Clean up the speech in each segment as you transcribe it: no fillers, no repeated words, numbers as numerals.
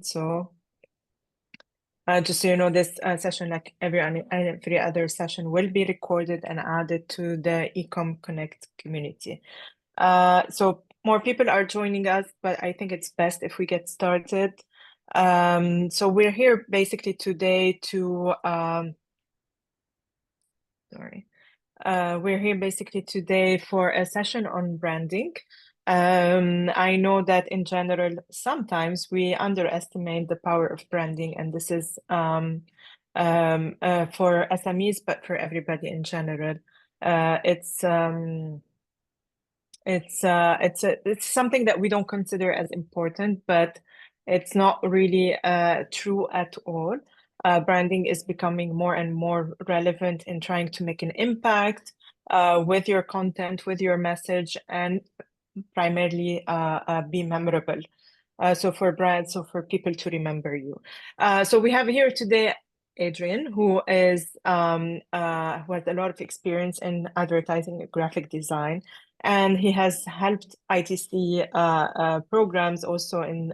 So just so you know, this session, like every other session, will be recorded and added to the Ecom Connect community. So more people are joining us, but I think it's best if we get started. So we're here basically today to we're here basically today for a session on branding. I know that in general, sometimes we underestimate the power of branding, and this is for SMEs, but for everybody in general. It's something that we don't consider as important, but it's not really true at all. Branding is becoming more and more relevant in trying to make an impact with your content, with your message, and primarily be memorable. So for brands, so for people to remember you. So we have here today Adrian, who has a lot of experience in advertising and graphic design, and he has helped ITC programs also in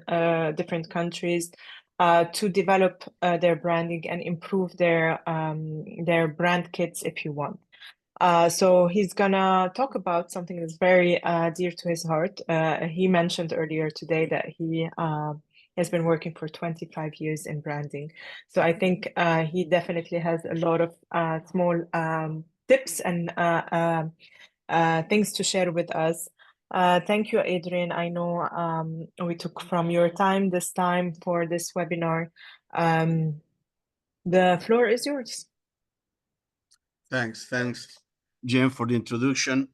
different countries to develop their branding and improve their brand kits, if you want. So he's gonna talk about something that's very dear to his heart. He mentioned earlier today that he has been working for 25 years in branding. So I think he definitely has a lot of small tips and things to share with us. Thank you, Adrian. I know we took from your time this time for this webinar. The floor is yours. Thanks, Jen, for the introduction,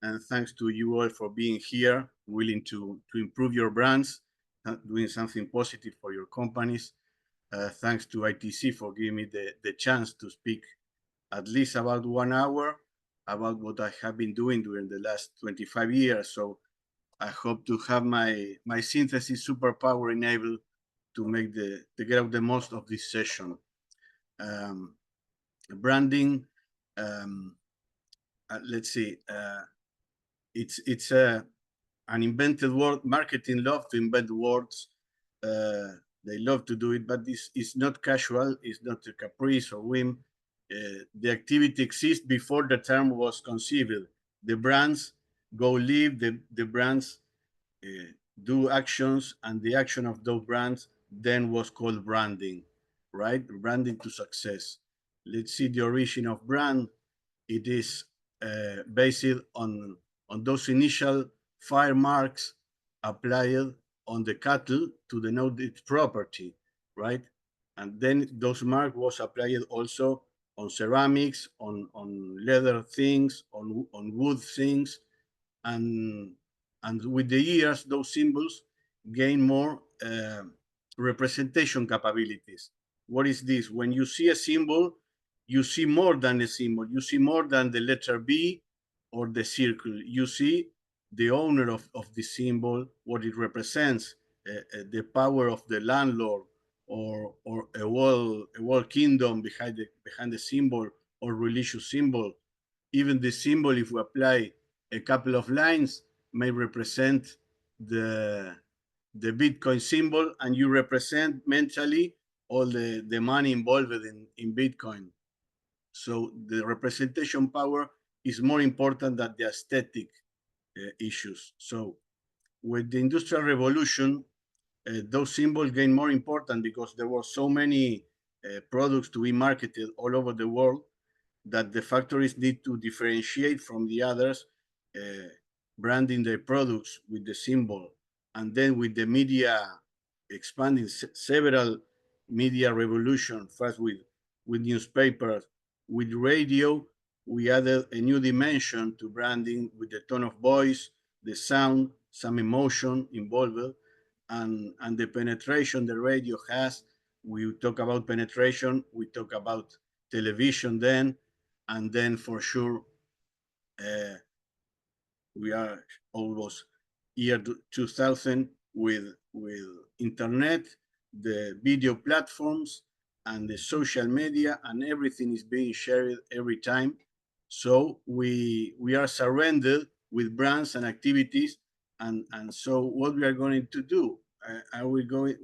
and thanks to you all for being here, willing to improve your brands, doing something positive for your companies. Thanks to ITC for giving me the chance to speak at least about 1 hour about what I have been doing during the last 25 years. So I hope to have my synthesis superpower enabled to get out the most of this session. Branding. Let's see. It's an invented word. Marketing love to invent words. They love to do it, but it's not casual. It's not a caprice or whim. The activity exists before the term was conceived. The brands go live. The brands do actions, and the action of those brands then was called branding, right? Branding to success. Let's see the origin of brand. It is based on those initial fire marks applied on the cattle to denote its property, right? And then those marks was applied also on ceramics, on leather things, on wood things, and with the years, those symbols gain more representation capabilities. What is this? When you see a symbol, you see more than a symbol. You see more than the letter B or the circle. You see the owner of the symbol, what it represents, the power of the landlord, or a whole kingdom behind the symbol, or religious symbol. Even the symbol, if we apply a couple of lines, may represent the Bitcoin symbol, and you represent mentally all the money involved in Bitcoin. So the representation power is more important than the aesthetic issues. So with the Industrial Revolution, those symbols gain more important because there were so many products to be marketed all over the world that the factories need to differentiate from the others, branding their products with the symbol. And then with the media expanding, several media revolution, first with newspapers, with radio, we added a new dimension to branding with the tone of voice, the sound, some emotion involved, and the penetration the radio has. We talk about penetration, we talk about television then, and then for sure, we are almost year 2000 with internet, the video platforms, and the social media, and everything is being shared every time. So we are surrounded with brands and activities, and so what we are going to do? Are we going?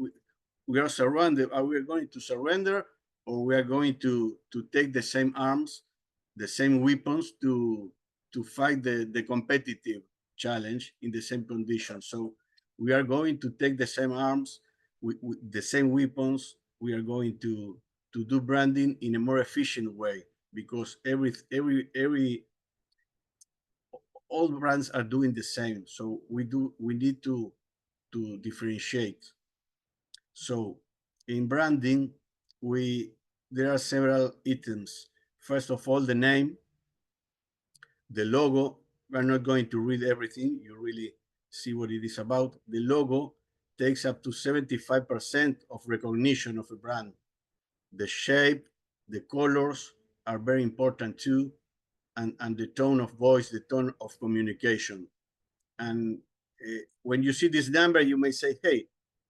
we are surrounded. Are we going to surrender, or we are going to take the same arms, the same weapons to fight the competitive challenge in the same conditions? So we are going to take the same arms, with the same weapons. We are going to do branding in a more efficient way, because all brands are doing the same. So we need to differentiate. So in branding, there are several items. First of all, the name, the logo. We're not going to read everything. You really see what it is about. The logo takes up to 75% of recognition of a brand. The shape, the colors are very important too, and the tone of voice, the tone of communication. And when you see this number, you may say, hey,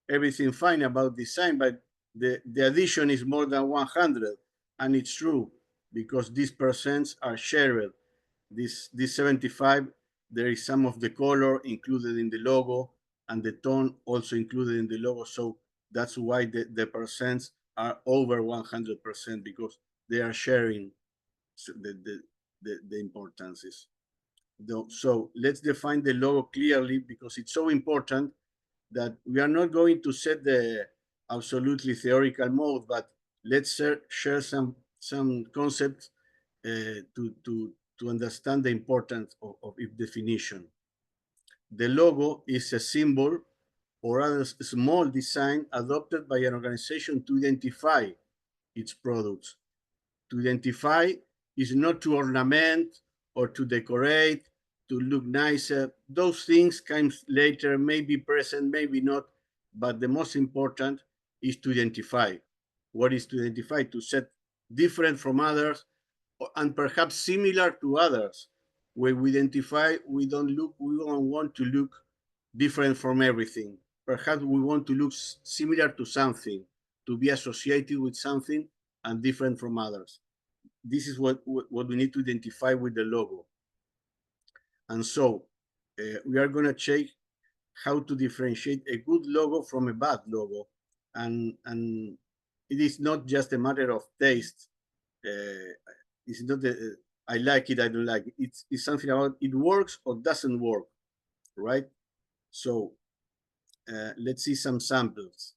everything fine about design, but the addition is more than 100. And it's true, because these percents are shared. This 75, there is some of the color included in the logo, and the tone also included in the logo. So that's why the percents are over 100%, because they are sharing the importances. So let's define the logo clearly, because it's so important that we are not going to set the absolutely theoretical mode, but let's share some concepts to understand the importance of its definition. The logo is a symbol or other small design adopted by an organization to identify its products. To identify is not to ornament or to decorate, to look nicer. Those things come later, maybe present, maybe not, but the most important is to identify. What is to identify? To set different from others, and perhaps similar to others. When we identify, we don't want to look different from everything. Perhaps we want to look similar to something, to be associated with something and different from others. This is what we need to identify with the logo. And so we are going to check how to differentiate a good logo from a bad logo. And it is not just a matter of taste. It's not I like it, I don't like it. It's something about it works or doesn't work, right? So let's see some samples.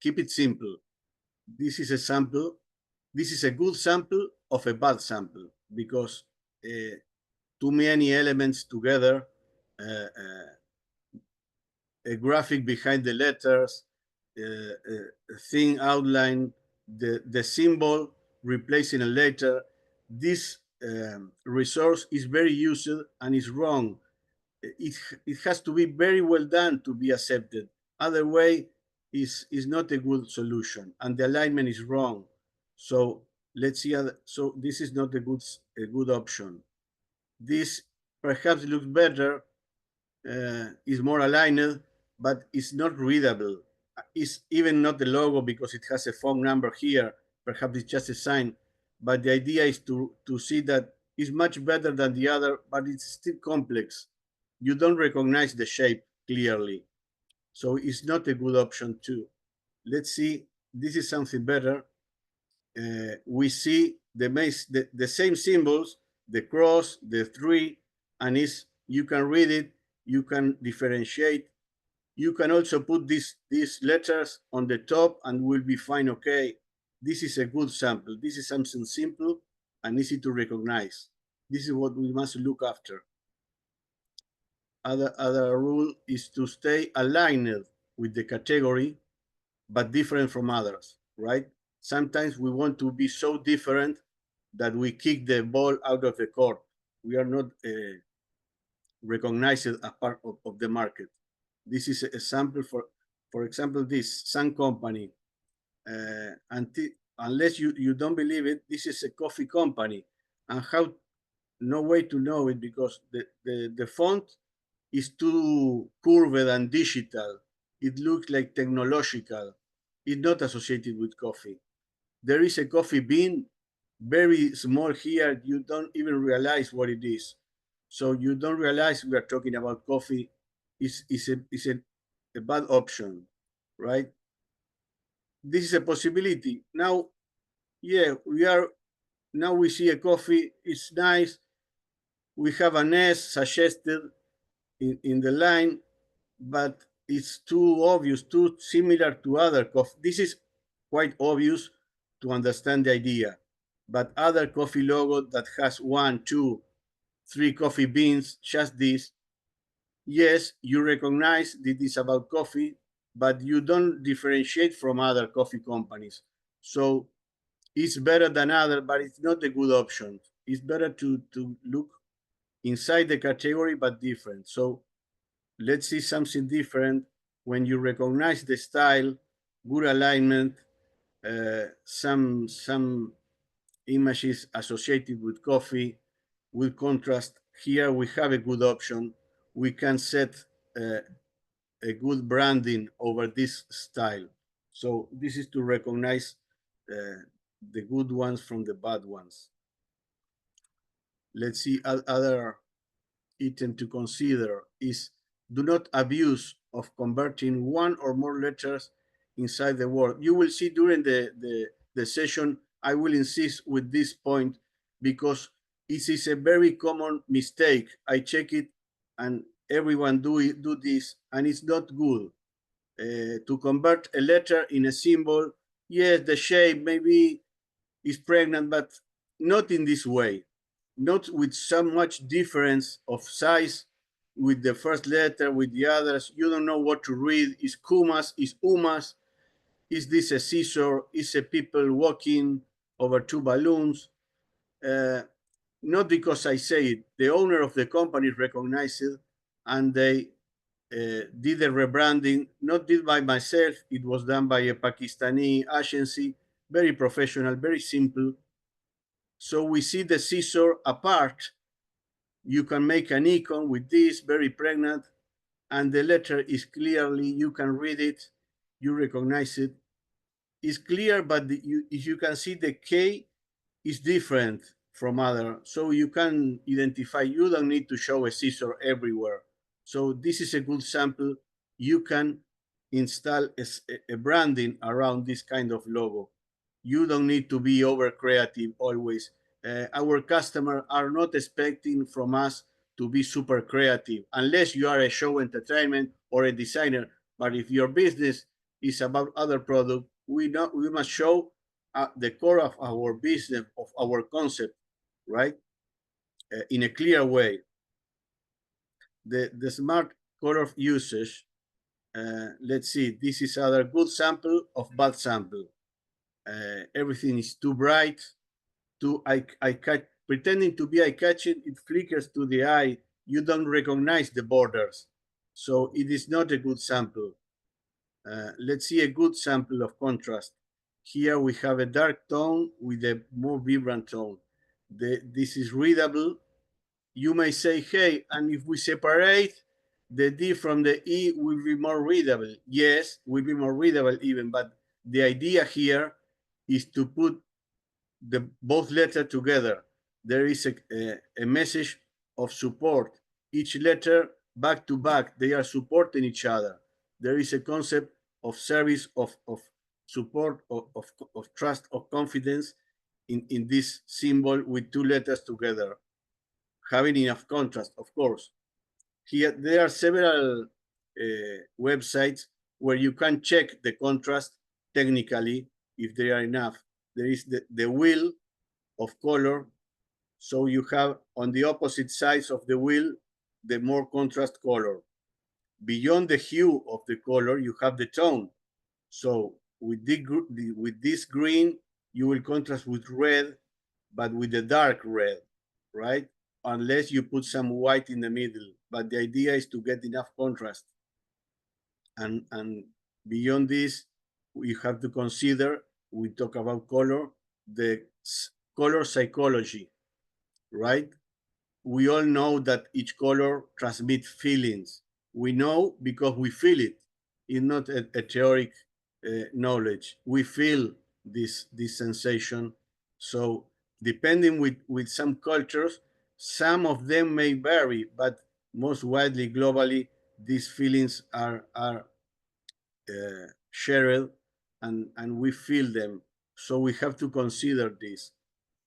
Keep it simple. This is a sample. This is a good sample of a bad sample, because too many elements together, a graphic behind the letters, a thin outline, the symbol replacing a letter. This resource is very used and is wrong. It has to be very well done to be accepted. Other way is not a good solution, and the alignment is wrong. So let's see. So this is not a good option. This perhaps looks better, is more aligned, but it's not readable. It's even not the logo, because it has a phone number here. Perhaps it's just a sign. But the idea is to see that it's much better than the other, but it's still complex. You don't recognize the shape clearly. So it's not a good option too. Let's see, this is something better. We see the same symbols, the cross, the three, and you can read it, you can differentiate. You can also put these letters on the top and will be fine, okay? This is a good sample. This is something simple and easy to recognize. This is what we must look after. Other rule is to stay aligned with the category, but different from others, right? Sometimes we want to be so different that we kick the ball out of the court. We are not recognized as part of the market. This is a sample for example, this Sun Company. Unless you don't believe it, this is a coffee company. And no way to know it, because the font is too curved and digital. It looks like technological. It's not associated with coffee. There is a coffee bean, very small here. You don't even realize what it is. So you don't realize we are talking about coffee. It's a bad option. right? This is a possibility. Now, yeah, now we see a coffee, it's nice. We have an S suggested in the line, but it's too obvious, too similar to other coffee. This is quite obvious to understand the idea. But other coffee logo that has 1, 2, 3 coffee beans, just this, yes, you recognize that it's about coffee, but you don't differentiate from other coffee companies. So it's better than other, but it's not a good option. It's better to look inside the category, but different. So let's see something different when you recognize the style, good alignment, some images associated with coffee, with contrast. Here we have a good option. We can set a good branding over this style. So this is to recognize the good ones from the bad ones. Let's see other item to consider is do not abuse of converting one or more letters inside the word. You will see during the session, I will insist with this point because it is a very common mistake. I check it and everyone do this and it's not good. To convert a letter in a symbol, yes, the shape maybe is pregnant, but not in this way, not with so much difference of size with the first letter, with the others. You don't know what to read. Is kumas, is umas, is this a scissor, is a people walking over two balloons? Not because I say it, the owner of the company recognized it and they did a rebranding, not did by myself, it was done by a Pakistani agency, very professional, very simple. So we see the scissor apart. You can make an icon with this, very pregnant, and the letter is clearly, you can read it, you recognize it. It's clear, but if you can see the K is different from other. So you can identify, you don't need to show a scissor everywhere. So this is a good sample. You can install a branding around this kind of logo. You don't need to be over creative always. Our customers are not expecting from us to be super creative unless you are a show entertainment or a designer. But if your business is about other product, we must show the core of our business, of our concept, right? In a clear way. The smart color of usage, let's see, this is another good sample of bad sample. Everything is too bright, too pretending to be eye-catching, it flickers to the eye. You don't recognize the borders. So it is not a good sample. Let's see a good sample of contrast. Here we have a dark tone with a more vibrant tone. This is readable. You may say, hey, and if we separate the D from the E will be more readable. Yes, will be more readable even, but the idea here is to put both letters together. There is a message of support. Each letter back to back, they are supporting each other. There is a concept of service, of support, of trust, of confidence in this symbol with two letters together. Having enough contrast, of course. Here, there are several websites where you can check the contrast technically if there are enough. There is the wheel of color. So you have on the opposite sides of the wheel, the more contrast color. Beyond the hue of the color, you have the tone. So with this green, you will contrast with red, but with the dark red, right? Unless you put some white in the middle. But the idea is to get enough contrast. And beyond this, we have to consider, we talk about color, the color psychology, right? We all know that each color transmits feelings. We know because we feel it. It's not a theoric knowledge. We feel this sensation. So depending with some cultures, some of them may vary, but most widely globally, these feelings are shared, and we feel them. So we have to consider this.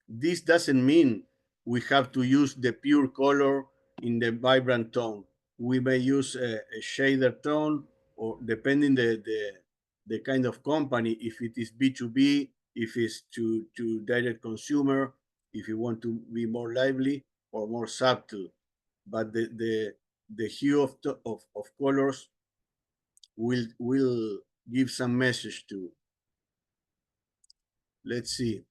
This doesn't mean we have to use the pure color in the vibrant tone. We may use a shader tone, or depending the kind of company, if it is B2B, if it's to direct consumer, if you want to be more lively or more subtle. But the hue of colors will give some message to. Let's see.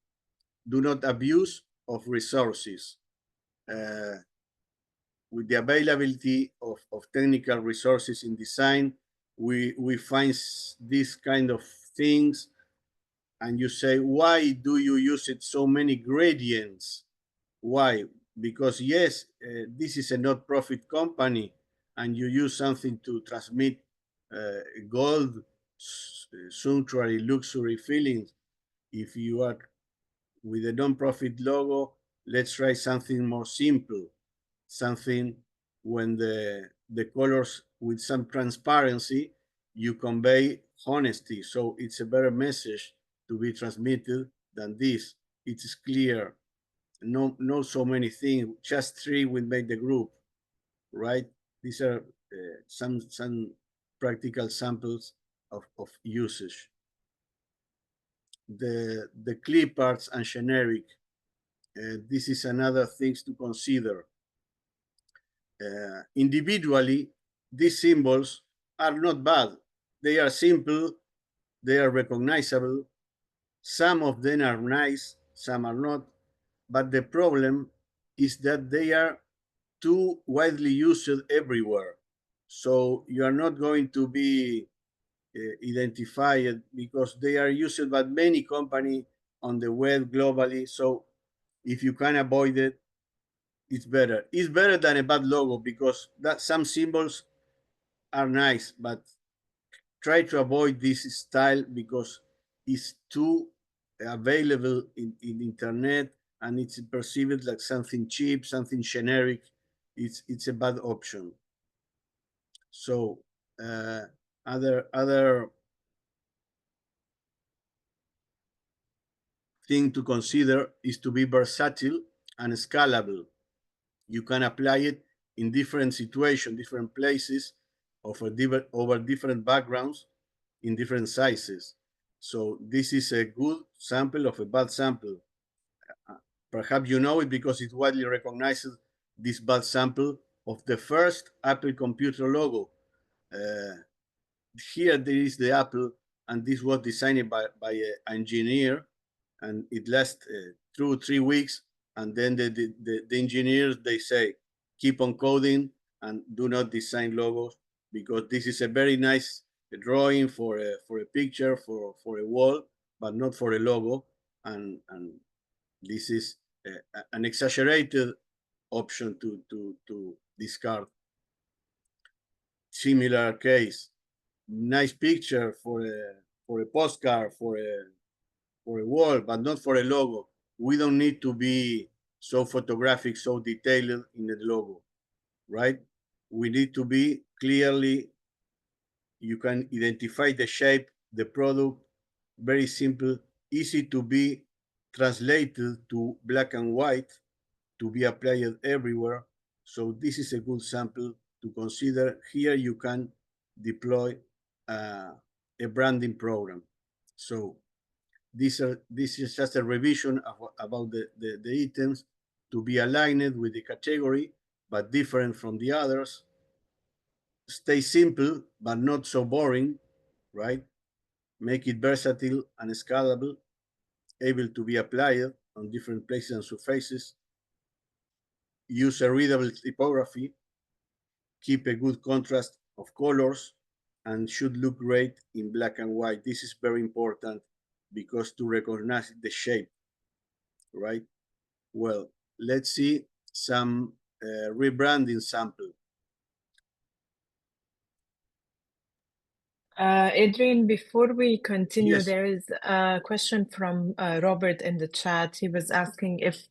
Do not abuse of resources. With the availability of technical resources in design, we find these kind of things, and you say, why do you use it so many gradients? Why? Because yes, this is a not-profit company, and you use something to transmit gold, sumptuary, luxury feelings. If you are with a non-profit logo, let's try something more simple, something when the colors with some transparency, you convey honesty. So it's a better message to be transmitted than this. It is clear. No so many things, just three will make the group, right? These are some practical samples of usage. The clip arts and generic, this is another things to consider. Individually, these symbols are not bad. They are simple, they are recognizable. Some of them are nice, some are not. But the problem is that they are too widely used everywhere. So you are not going to be identified because they are used by many companies on the web globally. So if you can avoid it, it's better. It's better than a bad logo, because that some symbols are nice, but try to avoid this style because it's too available in internet, and it's perceived like something cheap, something generic. It's a bad option. So other thing to consider is to be versatile and scalable. You can apply it in different situations, different places, over different backgrounds, in different sizes. So this is a good sample of a bad sample. Perhaps you know it because it's widely recognized, this bad sample of the first Apple computer logo. Here there is the Apple, and this was designed by an engineer, and it lasts 2 or 3 weeks, and then the engineers, they say, keep on coding and do not design logos, because this is a very nice drawing for a picture, for a wall, but not for a logo, and this is an exaggerated option to discard. Similar case, nice picture for a postcard, for a wall, but not for a logo. We don't need to be so photographic, so detailed in the logo, right? We need to be clearly, you can identify the shape, the product, very simple, easy to be translated to black and white, to be applied everywhere. So this is a good sample to consider. Here you can deploy a branding program. So this is just a revision about the items to be aligned with the category, but different from the others. Stay simple, but not so boring, right? Make it versatile and scalable, able to be applied on different places and surfaces. Use a readable typography. Keep a good contrast of colors, and should look great in black and white. This is very important because to recognize the shape, right? Well, let's see some rebranding sample. Adrian, before we continue, Yes. there is a question from Robert in the chat. He was asking if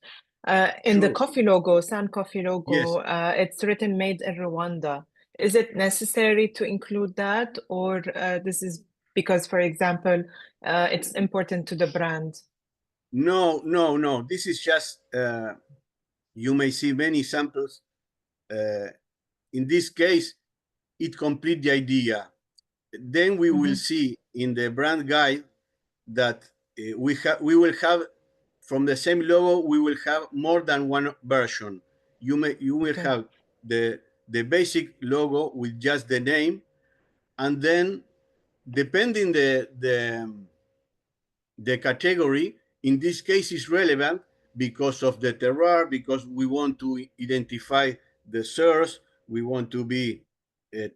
in the Sure. coffee logo, San Coffee Yes. logo, it's written made in Rwanda. Is it necessary to include that, or this is because, for example, it's important to the brand? No, no, no. This is just, you may see many samples. In this case, it completes the idea. Then we will see in the brand guide that we will have, from the same logo, we will have more than one version. You will have the basic logo with just the name, and then depending the category, in this case is relevant because of the terroir, because we want to identify the source, we want to be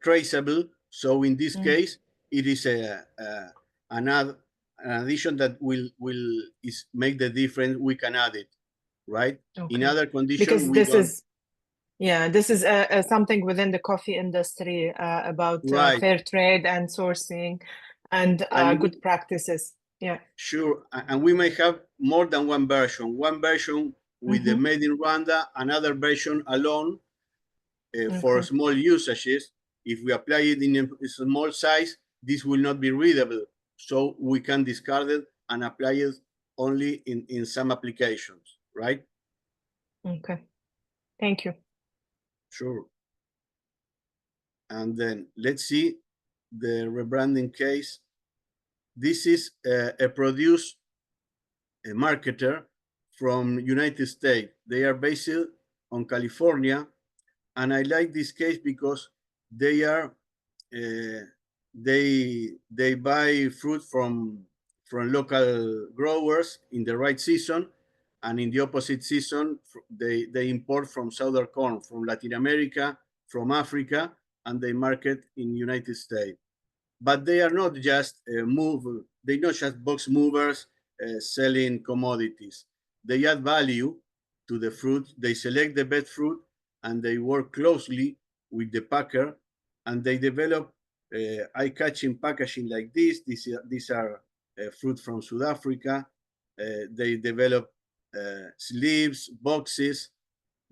traceable. So in this case, it is an addition that will make the difference. We can add it, right? In other conditions, because we this don't. is this is something within the coffee industry about Right. fair trade and sourcing and good practices. Yeah. Sure, and we may have more than one version. One version with the made in Rwanda, another version alone for small usages. If we apply it in a small size, this will not be readable. So we can discard it and apply it only in some applications, right? Okay, thank you. Sure. And then let's see the rebranding case. This is a produce a marketer from United States. They are based on California, and I like this case because they are they buy fruit from local growers in the right season, and in the opposite season they import from southern corn from Latin America, from Africa, and they market in United States. But they are not just they're not just box movers selling commodities. They add value to the fruit. They select the best fruit, and they work closely with the packer, and they develop eye-catching packaging like this. These are fruit from South Africa. They develop sleeves, boxes.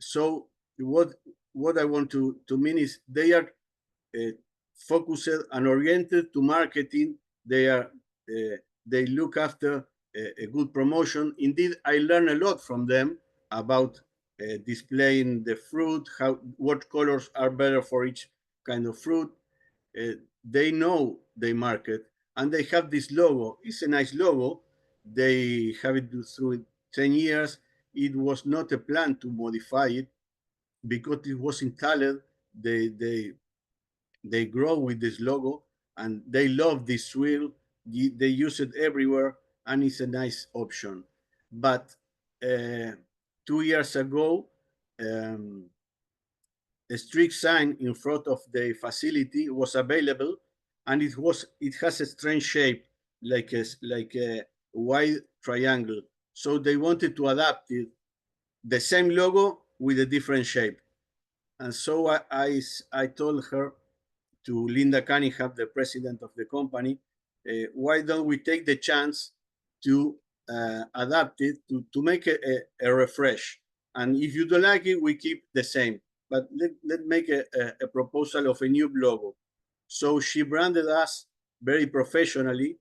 So what I want to mean is they are focused and oriented to marketing. They look after a good promotion. Indeed, I learned a lot from them about displaying the fruit, what colors are better for each kind of fruit. They know they market, and they have this logo. It's a nice logo. They have it through 10 years. It was not a plan to modify it because it was in talent. They grow with this logo, and they love this swirl. They use it everywhere, and it's a nice option. But 2 years ago, a strict sign in front of the facility was available, and it has a strange shape, like a wide triangle. So they wanted to adapt it, the same logo with a different shape. And so I told her, to Linda Cunningham, the president of the company, why don't we take the chance to adapt it, to make a refresh? And if you don't like it, we keep the same. But let's make a proposal of a new logo. So she branded us very professionally,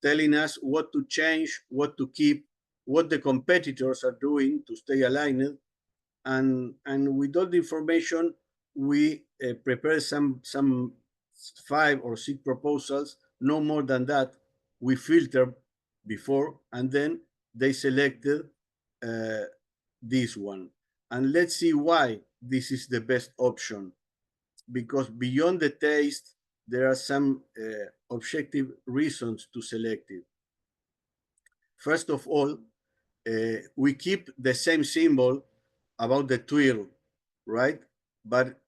telling us what to change, what to keep, what the competitors are doing to stay aligned. And with all the information, we prepared some 5 or 6 proposals, no more than that. We filtered before, and then they selected this one. And let's see why this is the best option. Because beyond the taste, there are some objective reasons to select it. First of all, we keep the same symbol about the twirl, right? But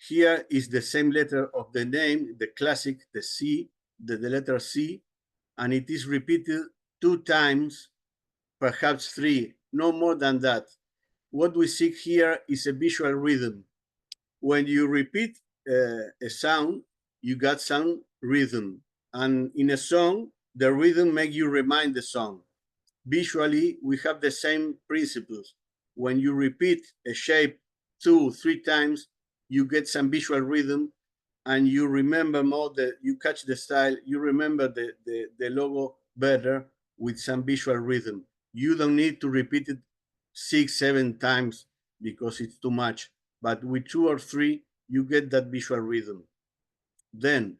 here is the same letter of the name, the classic, the C, the letter C, and it is repeated 2 times, perhaps 3, no more than that. What we seek here is a visual rhythm. When you repeat a sound, you got some rhythm. And in a song, the rhythm makes you remind the song. Visually, we have the same principles. When you repeat a shape 2, 3 times, you get some visual rhythm, and you remember more you catch the style, you remember the logo better with some visual rhythm. You don't need to repeat it 6, 7 times because it's too much. But with 2 or 3, you get that visual rhythm. Then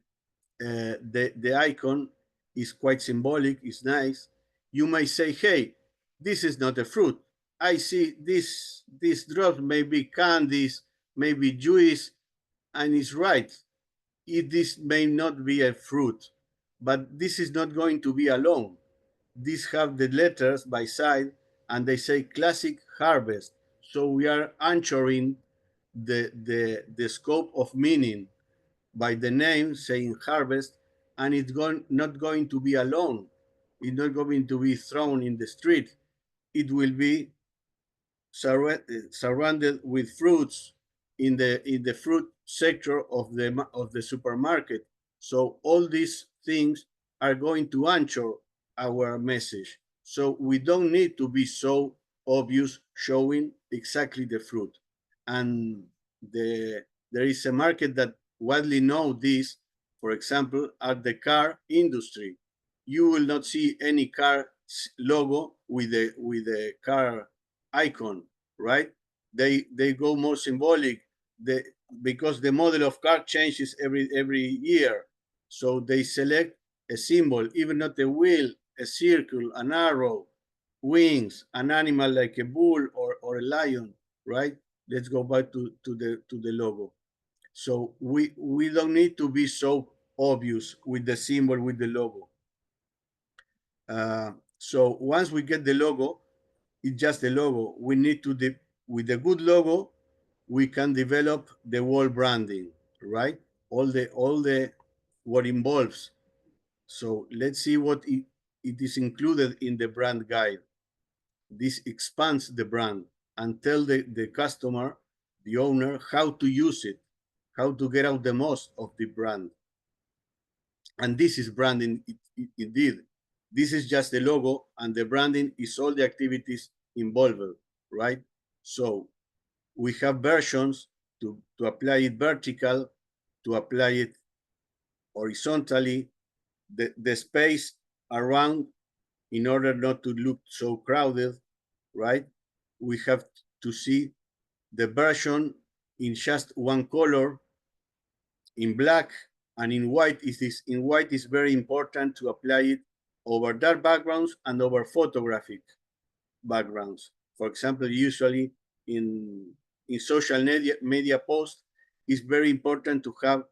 the icon is quite symbolic, it's nice. You may say, hey, this is not a fruit. I see this drops may be candies, maybe juice, and it's right. This may not be a fruit, but this is not going to be alone. These have the letters by side, and they say classic harvest. So we are anchoring the scope of meaning by the name saying harvest, and it's not going to be alone. It's not going to be thrown in the street. It will be surrounded with fruits in the fruit sector of the supermarket. So all these things are going to anchor our message. So we don't need to be so obvious showing exactly the fruit. And there is a market that widely know this. For example, at the car industry, you will not see any car logo with the car icon, right? They go more symbolic, because the model of car changes every year. So they select a symbol, even not a wheel, a circle, an arrow, wings, an animal like a bull or a lion, right? Let's go back to the logo. So we don't need to be so obvious with the symbol, with the logo. So once we get the logo, it's just the logo. We need to, with the good logo, we can develop the whole branding, right? All the what involves. So let's see what it is included in the brand guide. This expands the brand and tell the customer, the owner, how to use it, how to get out the most of the brand. And this is branding indeed. This is just the logo, and the branding is all the activities involved, right? So we have versions to apply it vertical, to apply it horizontally, the space around in order not to look so crowded, right? We have to see the version in just one color, in black and in white. In white is very important to apply it over dark backgrounds and over photographic backgrounds. For example, usually in social media posts, it's very important to have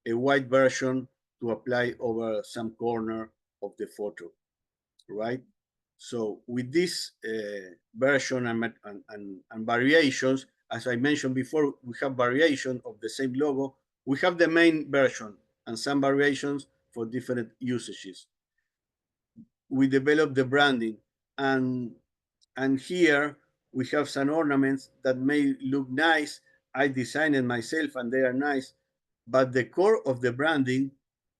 a white version to apply over some corner of the photo, right? So with this version and variations, as I mentioned before, we have variation of the same logo. We have the main version and some variations for different usages. We develop the branding, and here we have some ornaments that may look nice. I designed it myself and they are nice, but the core of the branding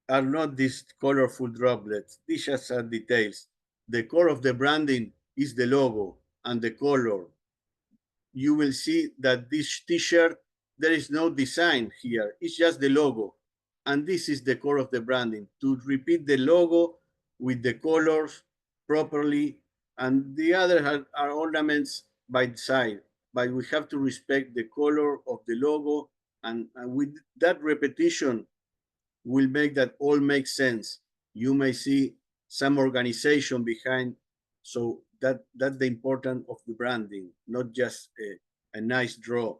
are not these colorful droplets. These just are details. The core of the branding is the logo and the color. You will see that this t-shirt, there is no design here. It's just the logo. And this is the core of the branding, to repeat the logo with the colors properly. And the other are ornaments by the side, but we have to respect the color of the logo. And with that repetition, will make that all make sense. You may see some organization behind. So that's the importance of the branding, not just a nice draw.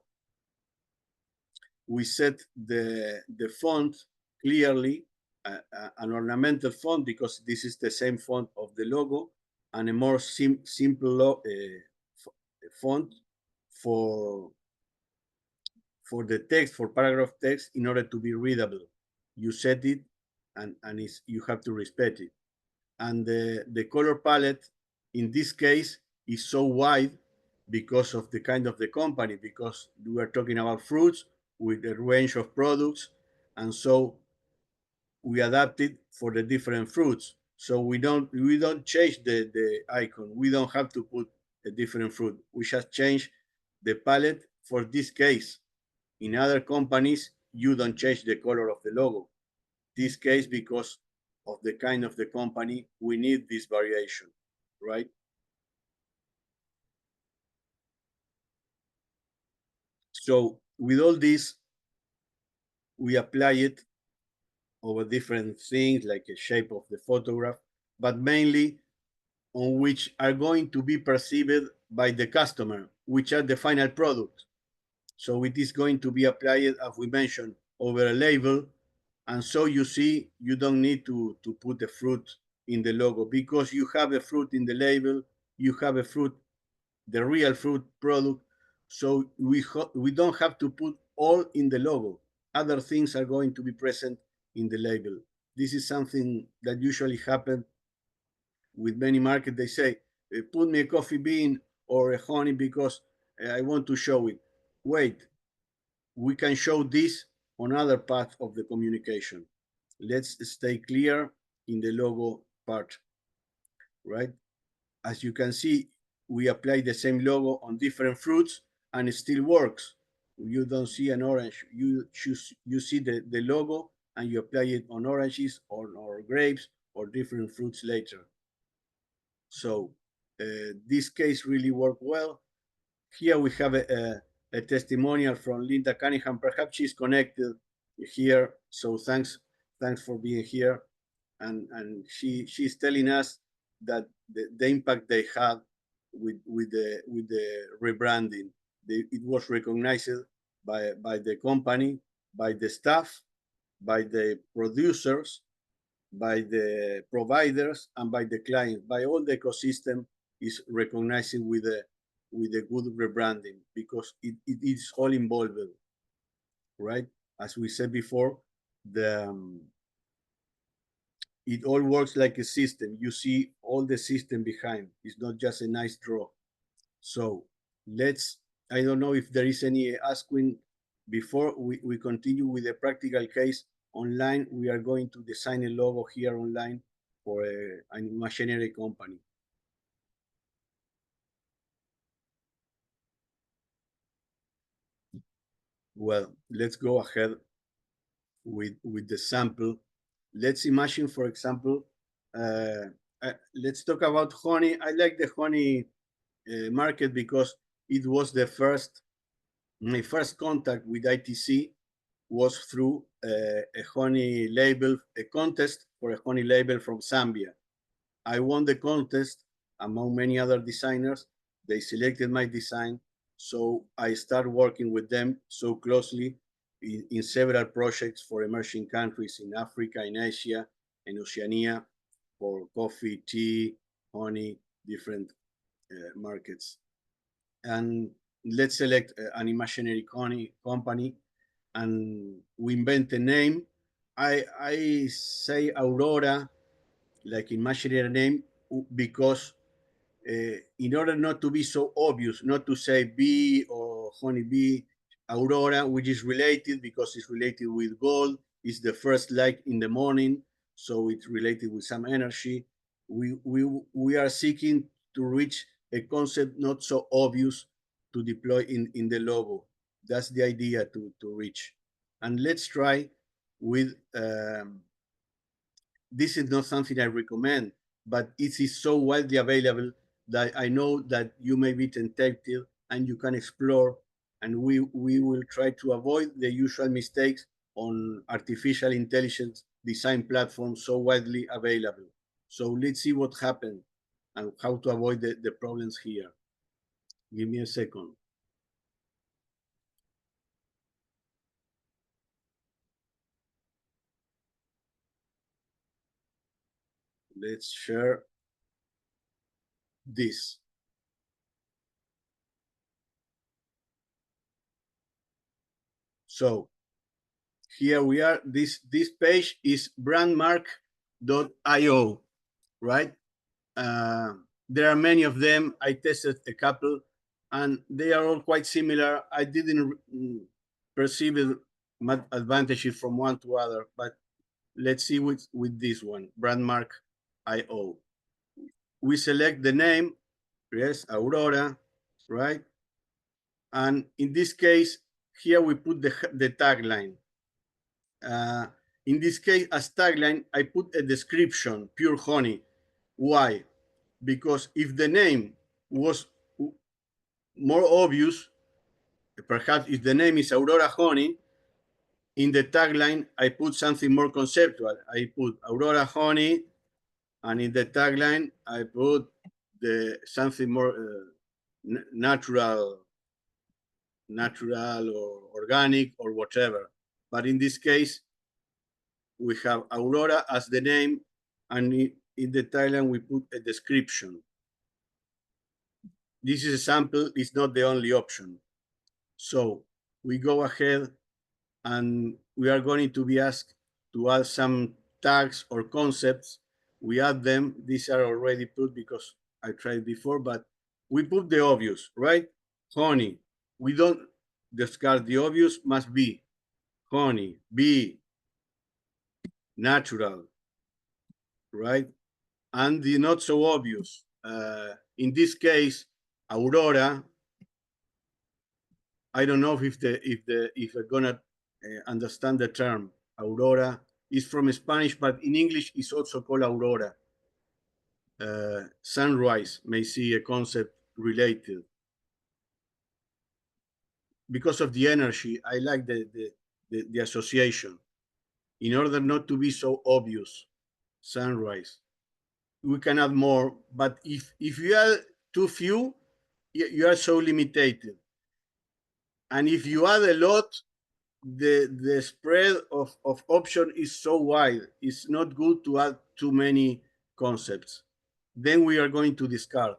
We set the font clearly, an ornamental font, because this is the same font of the logo, and a more simple font for the text, for paragraph text, in order to be readable. You set it, and you have to respect it. And the color palette in this case is so wide because of the kind of the company, because we are talking about fruits with a range of products, and so we adapt it for the different fruits. So we don't change the icon. We don't have to put a different fruit. We just change the palette for this case. In other companies, you don't change the color of the logo. This case, because of the kind of the company, we need this variation, right? So with all this, we apply it over different things like a shape of the photograph, but mainly on which are going to be perceived by the customer, which are the final product. So it is going to be applied, as we mentioned, over a label. And so you see, you don't need to put a fruit in the logo because you have a fruit in the label, you have a fruit, the real fruit product. So we don't have to put all in the logo. Other things are going to be present in the label. This is something that usually happens with many markets. They say, put me a coffee bean or a honey because I want to show it. Wait, we can show this on other parts of the communication. Let's stay clear in the logo part, right? As you can see, we apply the same logo on different fruits and it still works. You don't see an orange. You see the logo and you apply it on oranges or grapes or different fruits later. So this case really worked well. Here we have a testimonial from Linda Cunningham. Perhaps she's connected here. So thanks for being here. And she's telling us that the impact they had with the rebranding. It was recognized by the company, by the staff, by the producers, by the providers, and by the clients. By all the ecosystem is recognizing with a good rebranding because it is all involved, right? As we said before, it all works like a system. You see all the system behind. It's not just a nice draw. So I don't know if there is any asking before we continue with the practical case online. We are going to design a logo here online for an imaginary company. Well, let's go ahead with the sample. Let's imagine, for example, let's talk about honey. I like the honey market because it was my first contact with ITC was through a honey label, a contest for a honey label from Zambia. I won the contest among many other designers. They selected my design. So I started working with them so closely in several projects for emerging countries in Africa, in Asia, and Oceania for coffee, tea, honey, different markets. And let's select an imaginary honey company and we invent a name. I say Aurora, like imaginary name, because in order not to be so obvious, not to say bee or honeybee, Aurora, which is related because it's related with gold, is the first light in the morning, so it's related with some energy. We are seeking to reach a concept not so obvious to deploy in the logo. That's the idea to reach. And let's try with, this is not something I recommend, but it is so widely available that I know that you may be tempted and you can explore, and we will try to avoid the usual mistakes on artificial intelligence design platforms so widely available. So let's see what happened and how to avoid the problems here. Give me a second. Let's share this. So here we are. This page is brandmark.io, right? There are many of them. I tested a couple, and they are all quite similar. I didn't perceive advantages from one to other, but let's see with this one, brandmark.io. We select the name, yes, Aurora, right? And in this case, here we put the tagline. In this case, as tagline, I put a description, pure honey. Why? Because if the name was more obvious, perhaps if the name is Aurora Honey, in the tagline, I put something more conceptual. I put Aurora Honey, and in the tagline, I put something more natural or organic or whatever. But in this case, we have Aurora as the name, and in the tagline, we put a description. This is a sample, it's not the only option. So we go ahead and we are going to be asked to add some tags or concepts. We add them. These are already put because I tried before, but we put the obvious, right? Honey. We don't discard the obvious, must be honey, be natural, right? And the not so obvious. In this case, Aurora. I don't know if you're gonna understand the term Aurora. Is from Spanish, but in English it's also called Aurora. Sunrise may see a concept related. Because of the energy, I like the association. In order not to be so obvious, sunrise. We can add more, but if you add too few, you are so limited. And if you add a lot, the spread of option is so wide. It's not good to add too many concepts. Then we are going to discard.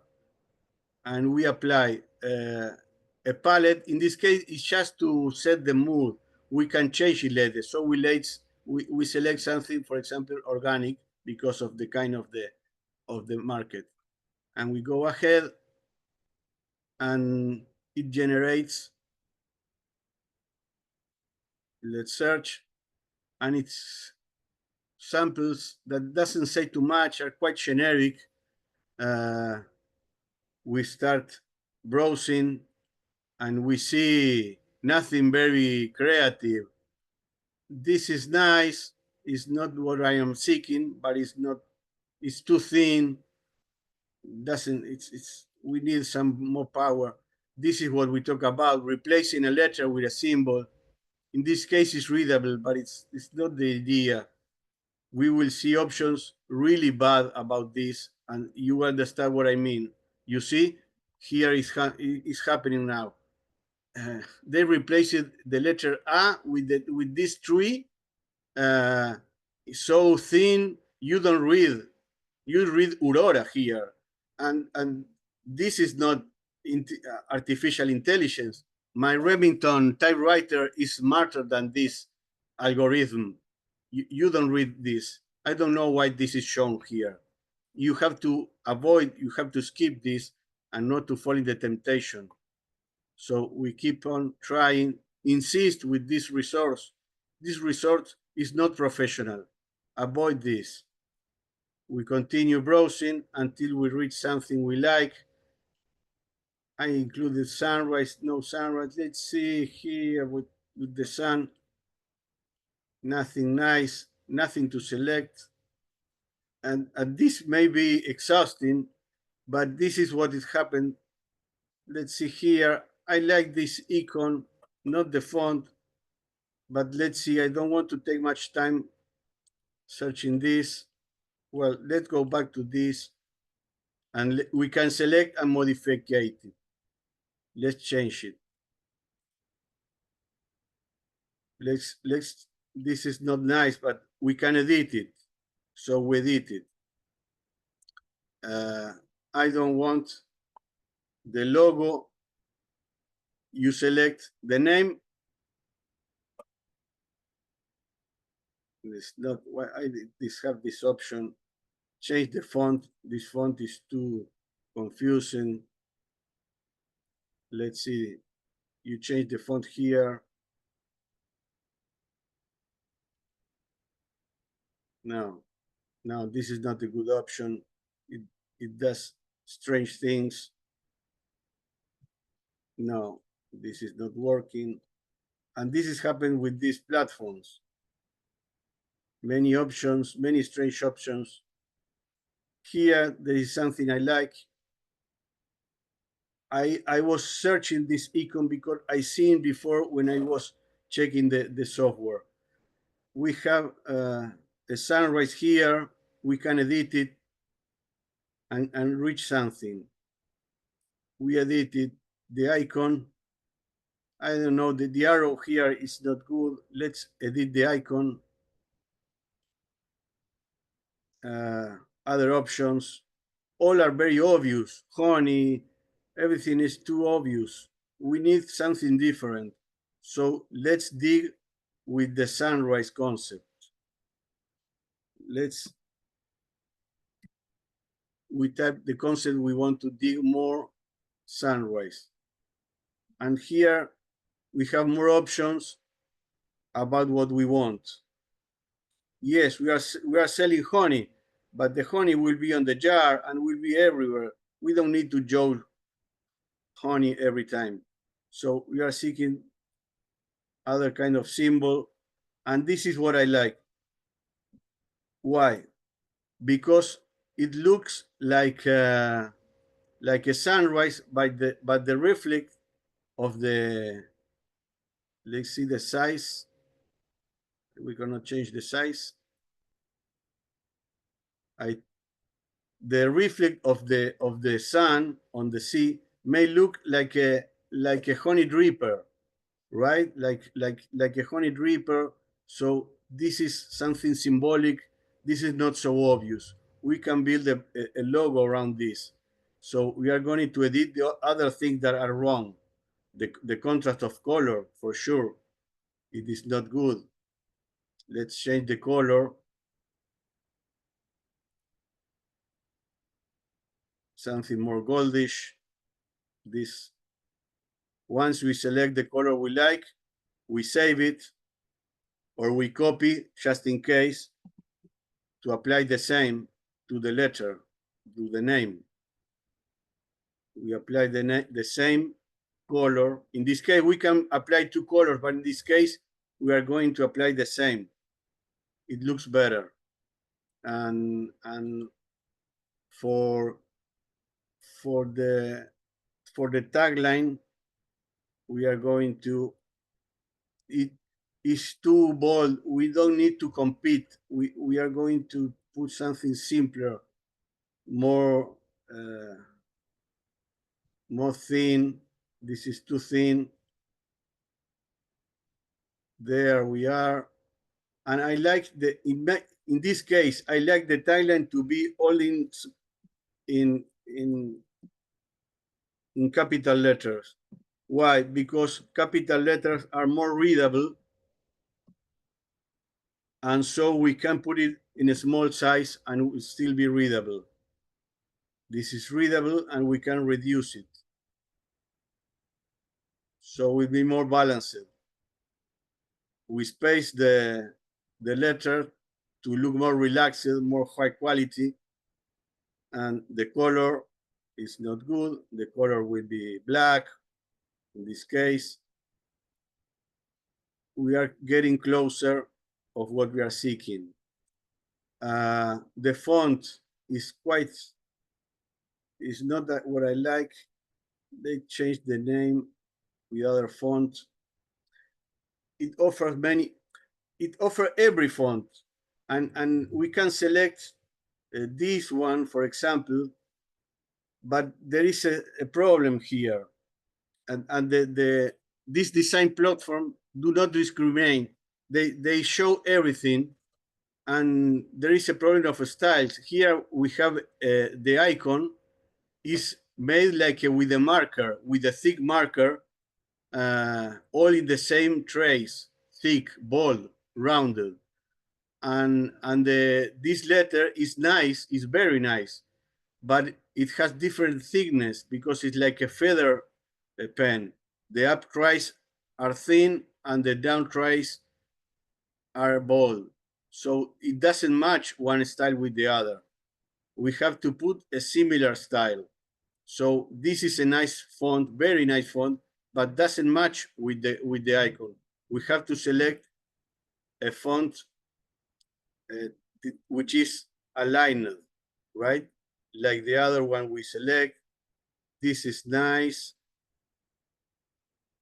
And we apply a palette. In this case, it's just to set the mood. We can change it later. So we select something, for example, organic, because of the kind of the market. And we go ahead and it generates, let's search, and it's samples that doesn't say too much, are quite generic. We start browsing and we see nothing very creative. This is nice. It's not what I am seeking, but it's too thin. We need some more power. This is what we talk about, replacing a letter with a symbol. In this case, it's readable, but it's not the idea. We will see options really bad about this, and you understand what I mean. You see, here is happening now. They replaced the letter A with this tree, so thin you don't read. You read Aurora here, and this is not artificial intelligence. My Remington typewriter is smarter than this algorithm. You don't read this. I don't know why this is shown here. You have to skip this and not to fall in the temptation. So we keep on trying, insist with this resource. This resource is not professional. Avoid this. We continue browsing until we reach something we like. I included sunrise, no sunrise. Let's see here with the sun. Nothing nice, nothing to select. And this may be exhausting, but this is what has happened. Let's see here. I like this icon, not the font, but let's see. I don't want to take much time searching this. Well, let's go back to this, and we can select and modify it. Let's change it. This is not nice, but we can edit it. So we edit it. I don't want the logo. You select the name. It's not why I have this option. Change the font. This font is too confusing. Let's see. You change the font here. No, this is not a good option. It does strange things. No, this is not working. And this is happening with these platforms. many options, many strange options. Here, there is something I like. I was searching this icon because I seen before when I was checking the software. We have a sunrise here. We can edit it and reach something. We edited the icon. I don't know, the arrow here is not good. Let's edit the icon. Other options, all are very obvious. Honey, everything is too obvious. We need something different. So let's dig with the sunrise concept. We type the concept we want to dig more sunrise. And here we have more options about what we want. Yes, we are selling honey, but the honey will be on the jar and will be everywhere. We don't need to jolt honey every time. So we are seeking other kind of symbol. And this is what I like. Why? Because it looks like a sunrise, but the reflect of the, let's see the size. We're gonna change the size. The reflect of the sun on the sea may look like a honey dripper, right? Like a honey dripper. So this is something symbolic. This is not so obvious. We can build a logo around this. So we are going to edit the other things that are wrong. The contrast of color, for sure, it is not good. Let's change the color. Something more goldish. This. Once we select the color we like, we save it, or we copy just in case to apply the same to the letter, to the name. We apply the same color. In this case, we can apply two colors, but in this case, we are going to apply the same. It looks better. And for the tagline, we are going to, it is too bold. We don't need to compete. We are going to put something simpler, more thin. This is too thin. There we are. And I like in this case, I like the tagline to be all in capital letters. Why? Because capital letters are more readable, and so we can put it in a small size and it will still be readable. This is readable and we can reduce it. So we'll be more balanced. We space the letter to look more relaxed, more high quality, and the color is not good. The color will be black. In this case, we are getting closer of what we are seeking. The font is not that what I like. They changed the name with other font. It offers every font, and we can select this one, for example, but there is a problem here, and this design platform do not discriminate. They show everything, and there is a problem of styles. Here we have the icon is made like with a marker, with a thick marker, all in the same trace, thick, bold, rounded. And this letter is nice, is very nice, but it has different thickness because it's like a feather pen. The up trace are thin and the down trace are bold. So it doesn't match one style with the other. We have to put a similar style. So this is a nice font, very nice font, but doesn't match with the icon. We have to select a font which is aligned, right? Like the other one we select. This is nice.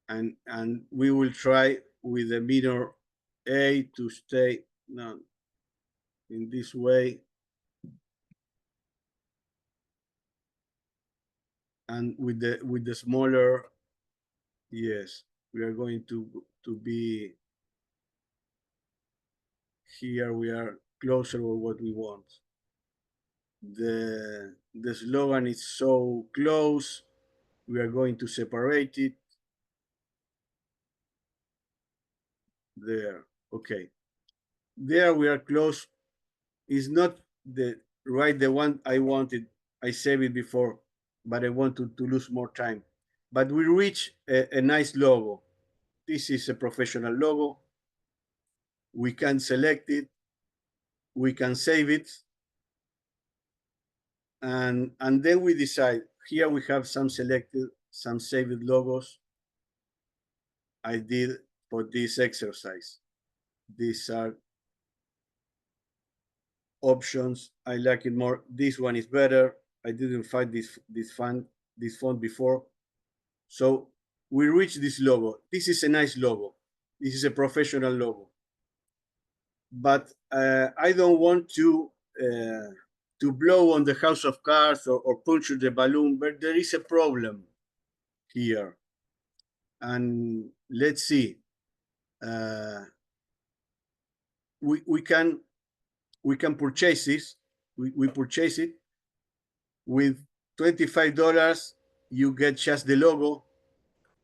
And we will try with the minor A to stay in this way. And with the smaller, yes, we are going to be here. We are closer to what we want. The slogan is so close. We are going to separate it. There, okay. There we are close. Is not the one I wanted. I saved it before, but I wanted to lose more time. But we reach a nice logo. This is a professional logo. We can select it. We can save it. And then we decide. Here we have some selected, some saved logos I did for this exercise. These are options. I like it more. This one is better. I didn't find this font before. So we reach this logo. This is a nice logo. This is a professional logo. But I don't want to blow on the house of cards or puncture the balloon, but there is a problem here. And let's see. We can purchase this. We purchase it with $25. You get just the logo.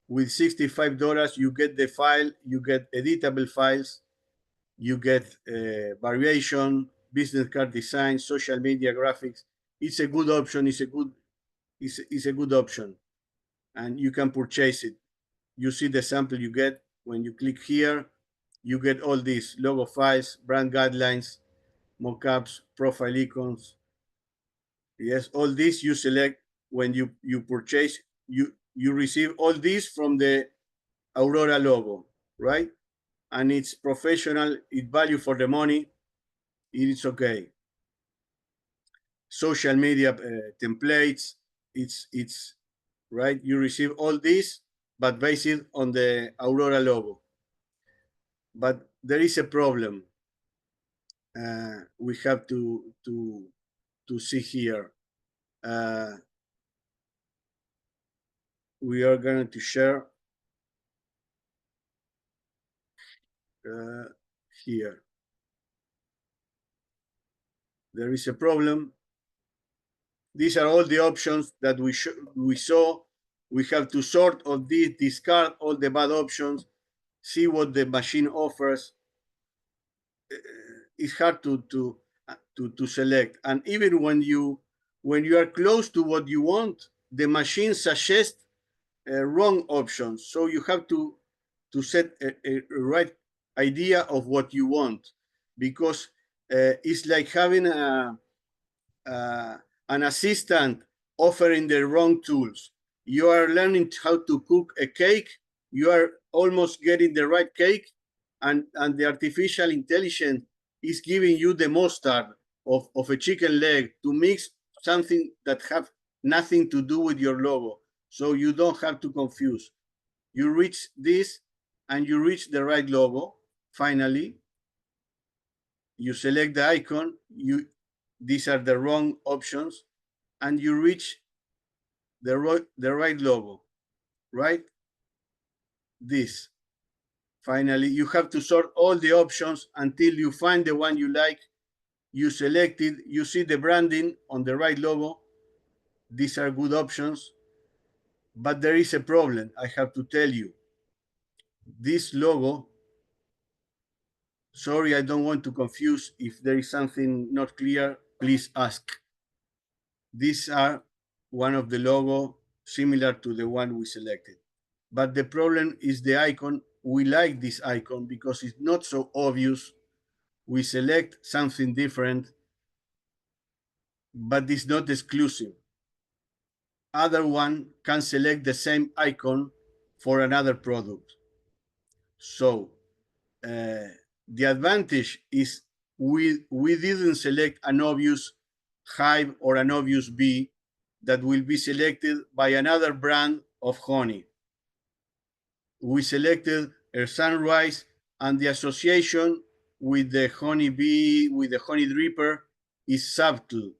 With $65, you get the file. You get editable files. You get variation, business card design, social media graphics. It's a good option. It's a good option, and you can purchase it. You see the sample you get when you click here. You get all these logo files, brand guidelines, mockups, profile icons. Yes, all this you select when you purchase. You receive all this from the Aurora logo, right? And it's professional. It's value for the money. It is okay. Social media templates. It's right. You receive all this, but based on the Aurora logo. But there is a problem. We have to see here. We are going to share here. There is a problem. These are all the options that we saw. We have to sort all these, discard all the bad options, see what the machine offers. It's hard to select, and even when you are close to what you want, the machine suggests wrong options. So you have to set a right idea of what you want, because it's like having an assistant offering the wrong tools. You are learning how to cook a cake. You are almost getting the right cake, and the artificial intelligence is giving you the mustard of a chicken leg to mix something that have nothing to do with your logo. So you don't have to confuse. You reach this and you reach the right logo. Finally, you select the icon. These are the wrong options, and you reach the right logo, right? This. Finally, you have to sort all the options until you find the one you like. You select it. You see the branding on the right logo. These are good options, but there is a problem. I have to tell you. This logo, sorry, I don't want to confuse. If there is something not clear, please ask. These are one of the logo similar to the one we selected. But the problem is the icon. We like this icon because it's not so obvious. We select something different, but it's not exclusive. Other one can select the same icon for another product. So the advantage is we didn't select an obvious hive or an obvious bee that will be selected by another brand of honey. We selected a sunrise, and the association with the honey bee, with the honey dripper, is subtle.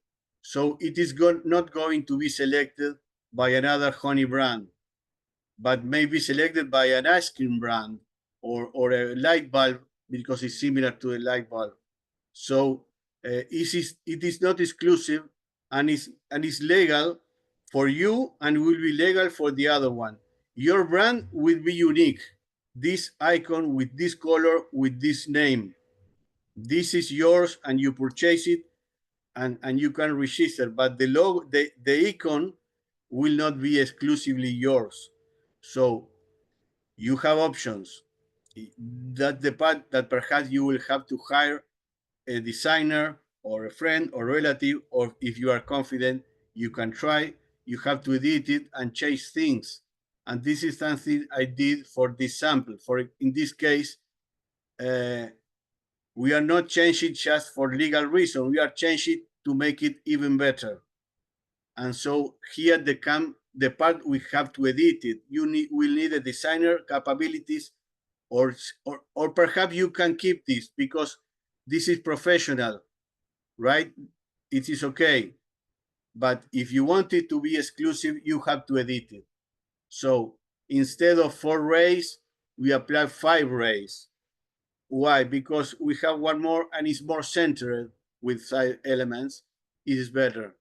So it is not going to be selected by another honey brand, but may be selected by an ice cream brand or a light bulb because it's similar to a light bulb. So it is not exclusive, and is legal for you and will be legal for the other one. Your brand will be unique. This icon with this color, with this name. This is yours and you purchase it and you can register, but the logo, the icon will not be exclusively yours. So you have options. That's the part that perhaps you will have to hire a designer or a friend or relative, or if you are confident, you can try. You have to edit it and change things. And this is something I did for this sample. For in this case, we are not changing just for legal reason. We are changing to make it even better. And so here the part we have to edit it. Will need a designer capabilities, or perhaps you can keep this because this is professional, right? It is okay. But if you want it to be exclusive, you have to edit it. So instead of 4 rays, we apply 5 rays. Why? Because we have one more and it's more centered with side elements. It is better.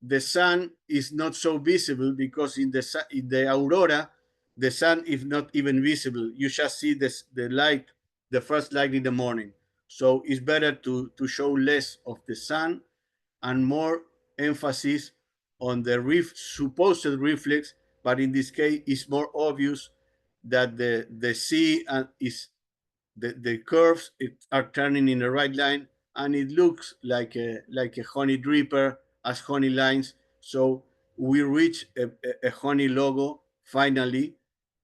The sun is not so visible because in the aurora, the sun is not even visible. You just see the light, the first light in the morning. So it's better to show less of the sun and more emphasis on the supposed reflex, but in this case, it's more obvious that the sea is the curves are turning in the right line, and it looks like a honey dripper as honey lines. So we reach a honey logo finally,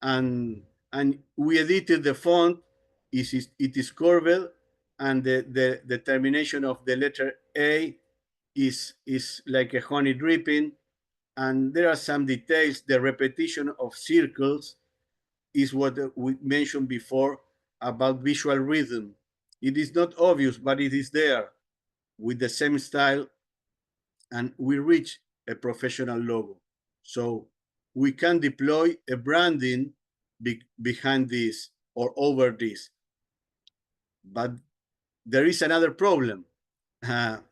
and we edited the font. It is curved, and the termination of the letter A is like a honey dripping, and there are some details. The repetition of circles is what we mentioned before about visual rhythm. It is not obvious, but it is there with the same style, and we reach a professional logo. So we can deploy a branding behind this or over this. But there is another problem. And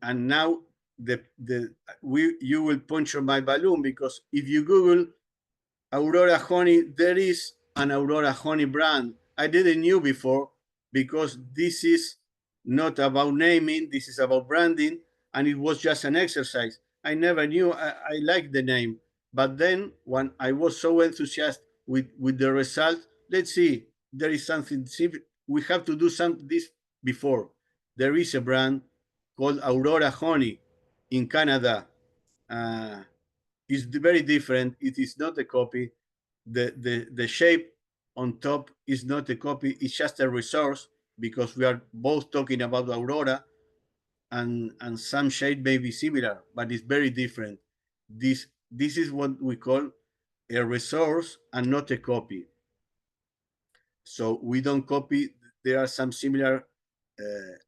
now you will puncture my balloon, because if you Google Aurora honey, there is an Aurora honey brand. I didn't knew before, because this is not about naming, this is about branding, and it was just an exercise. I never knew. I liked the name, but then when I was so enthusiastic with the result, let's see, there is something. We have to do this before. There is a brand called Aurora Honey in Canada. It's very different. It is not a copy. The shape on top is not a copy. It's just a resource, because we are both talking about Aurora, and some shade may be similar, but it's very different. This is what we call a resource and not a copy. So we don't copy. There are some similar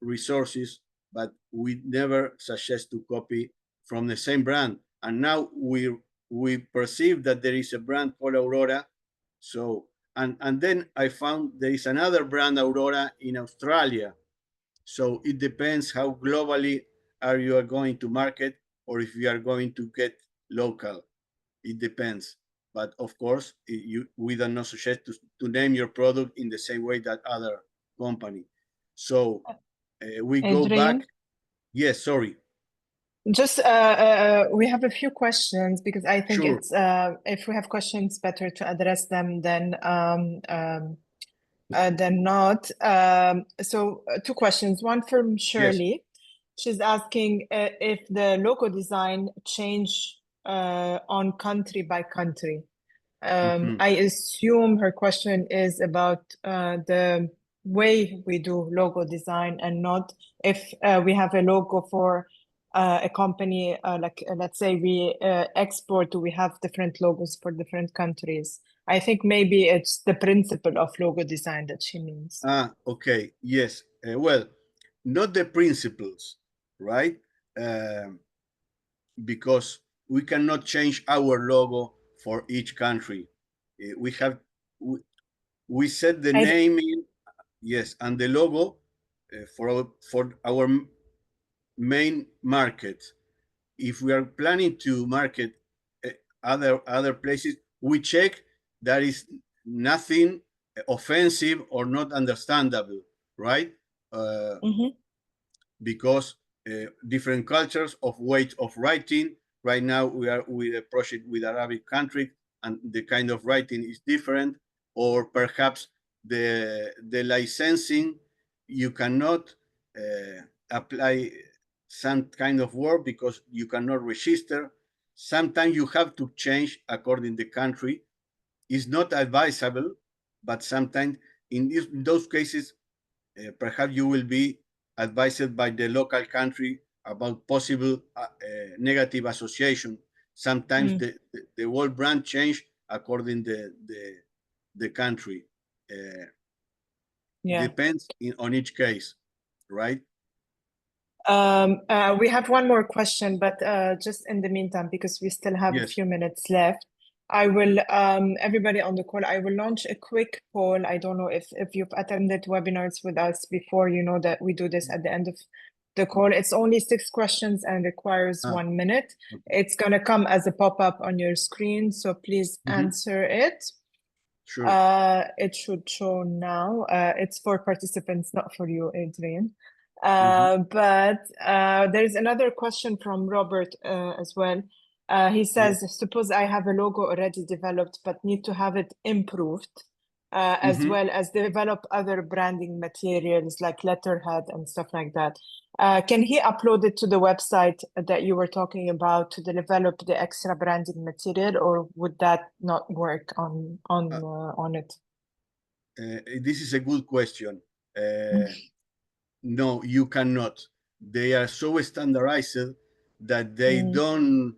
resources, but we never suggest to copy from the same brand. And now we perceive that there is a brand called Aurora. So and then I found there is another brand Aurora in Australia. So it depends how globally are you going to market, or if you are going to get local. It depends. But of course, we do not suggest to name your product in the same way that other company. So we go Adrian? back. Yes, sorry. Just we have a few questions, because I think Sure. it's if we have questions, better to address them than not. So 2 questions. One from Shirley. Yes. She's asking if the logo design change on country by country. I assume her question is about the way we do logo design, and not if we have a logo for a company, let's say we export, we have different logos for different countries. I think maybe it's the principle of logo design that she means. Okay, yes. Well, not the principles, right? Because we cannot change our logo for each country. We have we set the name in, yes, and the logo for our main market. If we are planning to market other places, we check that is nothing offensive or not understandable, right? Because different cultures of weight of writing. Right now we are with a project with Arabic country, and the kind of writing is different, or perhaps the licensing, you cannot apply some kind of word because you cannot register. Sometimes you have to change according to the country. It's not advisable, but sometimes in those cases, perhaps you will be advised by the local country about possible negative association. Sometimes the whole brand change according the country. Depends on each case, right? We have one more question, but just in the meantime, because we still have a few minutes left, I will, everybody on the call, I will launch a quick poll. I don't know if you've attended webinars with us before, you know that we do this at the end of the call. It's only 6 questions and requires 1 minute. It's going to come as a pop-up on your screen, so please answer it. Sure. It should show now. It's for participants, not for you, Adrian. But there's another question from Robert as well. He says, suppose I have a logo already developed, but need to have it improved, as well as develop other branding materials like letterhead and stuff like that. Can he upload it to the website that you were talking about to develop the extra branding material, or would that not work on it? This is a good question. No, you cannot. They are so standardized that they don't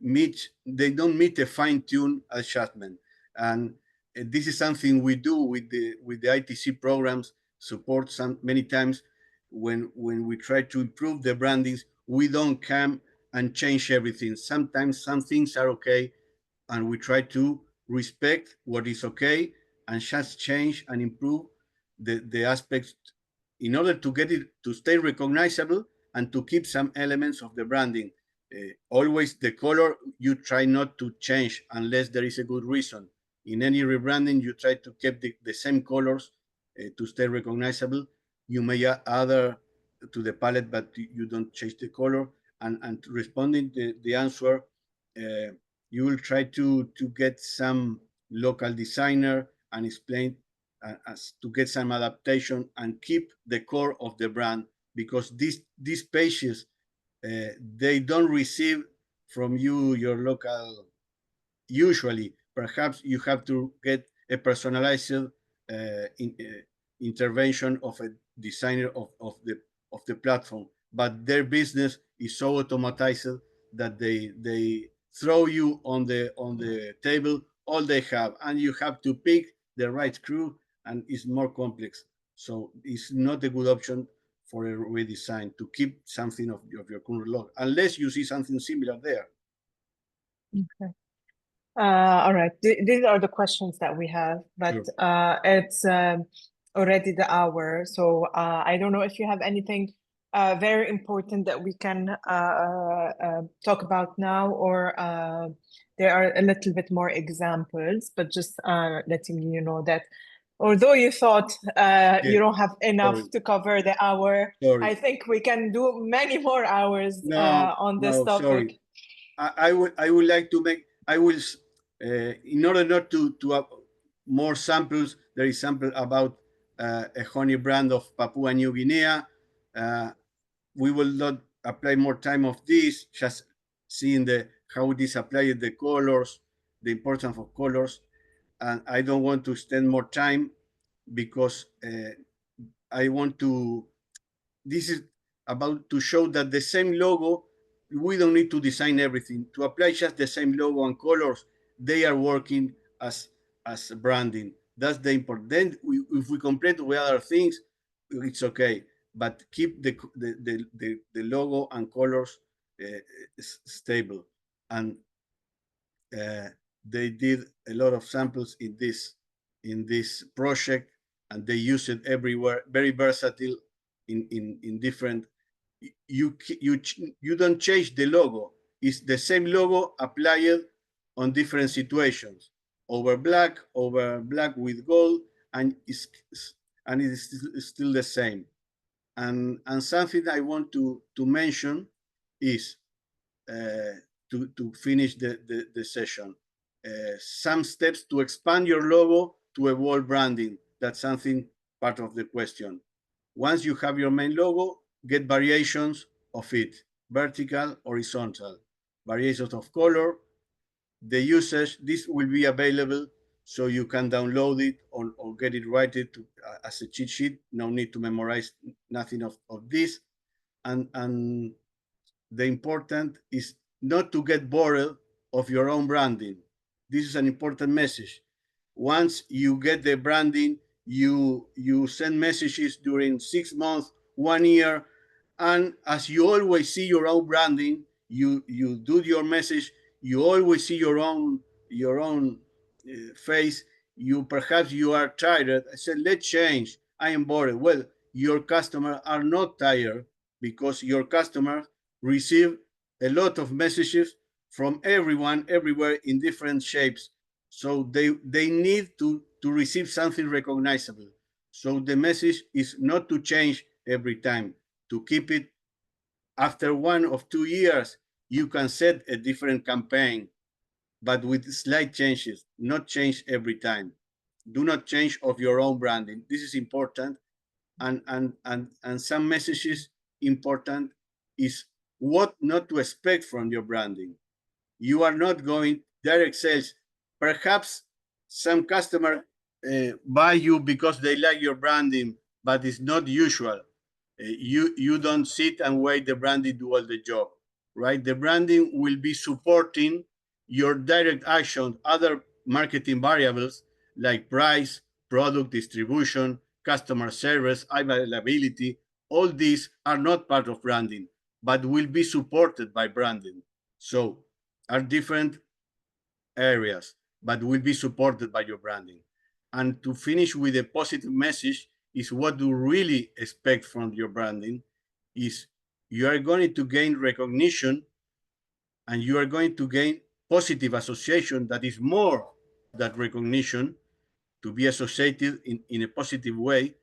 meet a fine-tune adjustment. And this is something we do with the ITC programs support. Many times when we try to improve the brandings, we don't come and change everything. Sometimes some things are okay, and we try to respect what is okay and just change and improve the aspects in order to get it to stay recognizable and to keep some elements of the branding. Always the color you try not to change unless there is a good reason. In any rebranding, you try to keep the same colors to stay recognizable. You may add other to the palette, but you don't change the color. And responding to the answer, you will try to get some local designer and explain as to get some adaptation and keep the core of the brand, because these pages they don't receive from you your local. Usually, perhaps you have to get a personalized intervention of a designer of the platform, but their business is so automatized that they throw you on the table all they have, and you have to pick the right crew, and it's more complex. So it's not a good option for a redesign to keep something of your current logo, unless you see something similar there. Okay. All right. These are the questions that we have, but it's already the hour. So I don't know if you have anything very important that we can talk about now, or there are a little bit more examples, but just letting you know that although you thought you don't have enough to cover the hour, I think we can do many more hours on this topic. Sorry. I would like to make, in order not to have more samples, there is sample about a honey brand of Papua New Guinea. We will not apply more time of this, just seeing how this applies the colors, the importance of colors. And I don't want to spend more time. because I want to, this is about to show that the same logo, we don't need to design everything. To apply just the same logo and colors, they are working as branding. That's the important. Then if we complete with other things, it's okay. But keep the logo and colors stable. And they did a lot of samples in this project, and they use it everywhere. Very versatile in different. You don't change the logo. It's the same logo applied on different situations. Over black with gold, and it's still the same. And something I want to mention is to finish the session. Some steps to expand your logo to evolve branding. That's something part of the question. Once you have your main logo, get variations of it, vertical, horizontal, variations of color. The usage, this will be available so you can download it or get it written as a cheat sheet. No need to memorize nothing of this. And the important is not to get bored of your own branding. This is an important message. Once you get the branding, you send messages during 6 months, 1 year, and as you always see your own branding, you do your message, you always see your own face. Perhaps you are tired. I said, let's change. I am bored. Well, your customers are not tired, because your customers receive a lot of messages from everyone, everywhere, in different shapes. So they need to receive something recognizable. So the message is not to change every time, to keep it. After 1 or 2 years, you can set a different campaign, but with slight changes, not change every time. Do not change of your own branding. This is important. And some messages important is what not to expect from your branding. You are not going direct sales. Perhaps some customer buy you because they like your branding, but it's not usual. You don't sit and wait the branding do all the job, right? The branding will be supporting your direct action, other marketing variables like price, product distribution, customer service, availability. All these are not part of branding, but will be supported by branding. So are different areas, but will be supported by your branding. And to finish with a positive message is what you really expect from your branding is you are going to gain recognition, and you are going to gain positive association that is more than recognition, to be associated in a positive way.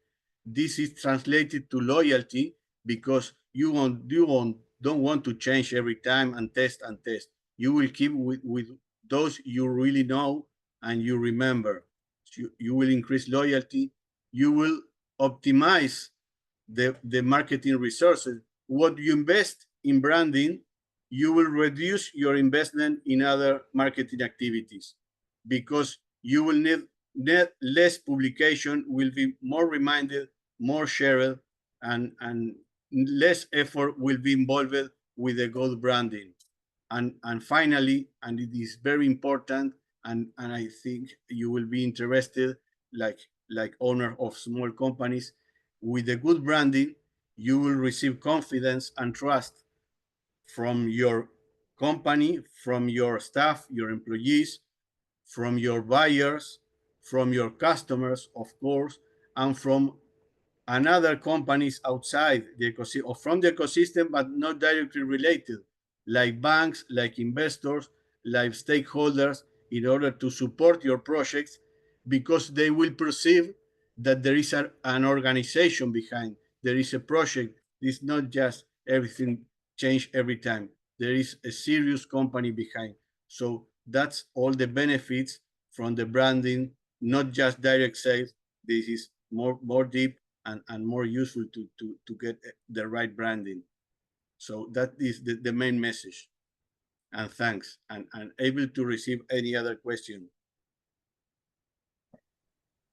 This is translated to loyalty, because you don't want to change every time and test and test. You will keep with those you really know and you remember. You will increase loyalty. You will optimize the marketing resources. What you invest in branding, you will reduce your investment in other marketing activities, because you will need less publication, will be more reminded, more shared, and less effort will be involved with the good branding. And finally, and it is very important, and I think you will be interested, like owner of small companies, with the good branding, you will receive confidence and trust from your company, from your staff, your employees, from your buyers, from your customers, of course, and from another companies outside the ecosystem, or from the ecosystem, but not directly related, like banks, like investors, like stakeholders, in order to support your projects, because they will perceive that there is an organization behind. There is a project. It's not just everything change every time. There is a serious company behind. So that's all the benefits from the branding, not just direct sales. This is more deep and more useful to get the right branding. So that is the main message. And thanks. And able to receive any other question.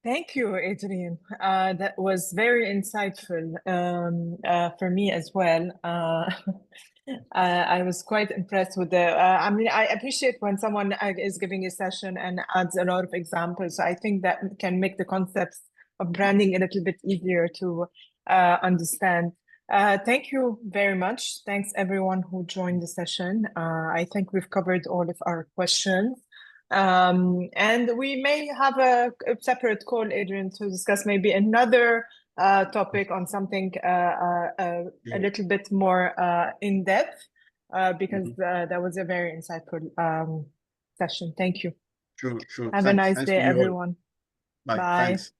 Thank you, Adrian. That was very insightful for me as well. I was quite impressed with the. I mean, I appreciate when someone is giving a session and adds a lot of examples. So I think that can make the concepts of branding a little bit easier to understand. Thank you very much. Thanks everyone who joined the session. I think we've covered all of our questions. And we may have a separate call, Adrian, to discuss maybe another topic on something a little bit more in depth, because that was a very insightful session. Thank you. Sure. Have a nice Thanks day, to you all. everyone. Bye. Bye. Thanks.